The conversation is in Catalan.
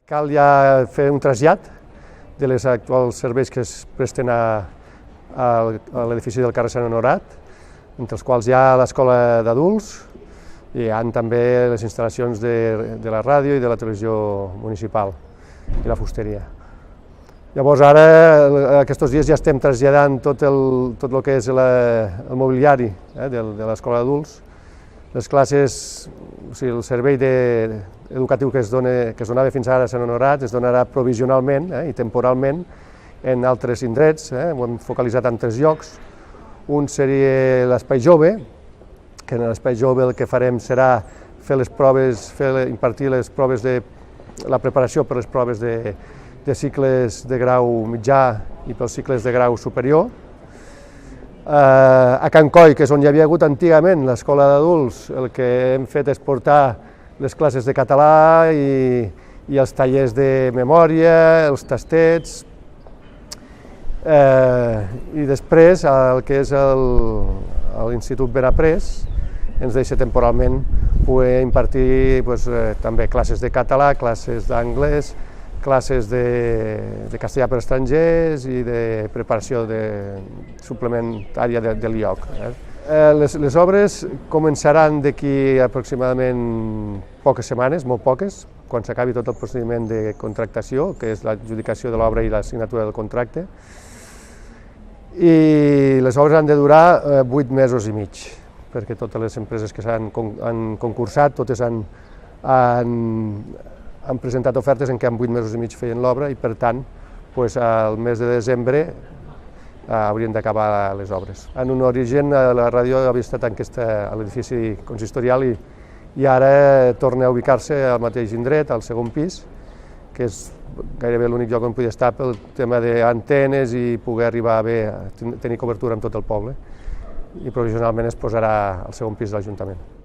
Cal ja fer un trasllat de les actuals serveis que es presten a l'edifici del carrer Sant Honorat, entre els quals hi ha l'escola d'adults i hi ha també les instal·lacions de la ràdio i de la televisió municipal i la fusteria. Llavors ara, aquests dies ja estem traslladant tot el que és el mobiliari de l'escola d'adults. Les classes, o sigui, el servei educatiu que es donava fins ara a Sant Honorat es donarà provisionalment i temporalment en altres indrets, ho hem focalitzat en 3 llocs. Un seria l'espai jove, que en l'espai jove el que farem serà impartir les proves la preparació per les proves de cicles de grau mitjà i pels cicles de grau superior. A Can Coi, que és on hi havia hagut antigament l'escola d'adults, el que hem fet és portar les classes de català i els tallers de memòria, els tastets, i després el que és l'Institut Benaprés ens deixa temporalment poder impartir també classes de català, classes d'anglès, classes de castellà per estrangers i de preparació suplementària del lloc. Les obres començaran d'aquí aproximadament poques setmanes, molt poques, quan s'acabi tot el procediment de contractació, que és l'adjudicació de l'obra i la signatura del contracte, i les obres han de durar 8 mesos i mig, perquè totes les empreses que han concursat, totes han presentat ofertes en què en 8 mesos i mig feien l'obra i, per tant, al mes de desembre haurien d'acabar les obres. En un origen la ràdio havia estat a l'edifici consistorial i ara torna a ubicar-se al mateix indret, al segon pis, que és gairebé l'únic lloc on podia estar pel tema d'antenes i poder arribar a tenir cobertura en tot el poble, i provisionalment es posarà al segon pis de l'Ajuntament.